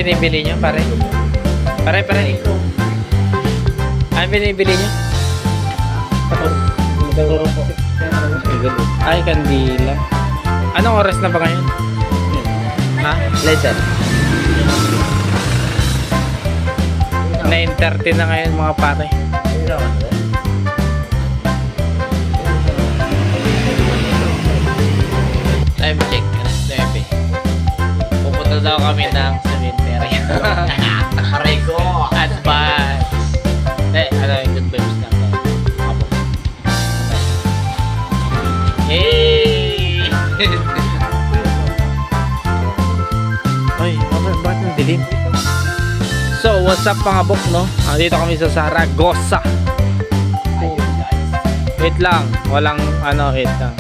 binibili nyo, pare? Pare. Ano binibili nyo? Ay, kandila. Anong oras na ba ngayon? Ha? Later. 9:30 na ngayon mga pare. Time check, alas 9. Pupunta daw kami ng cemetery. Aray ko. Advance. Ano yung good vibes lang daw. Abo. Hey! Ay, bakit ang dilim? So, what's up mga bok, no? Dito kami sa Zaragoza. Wait lang, walang wait lang.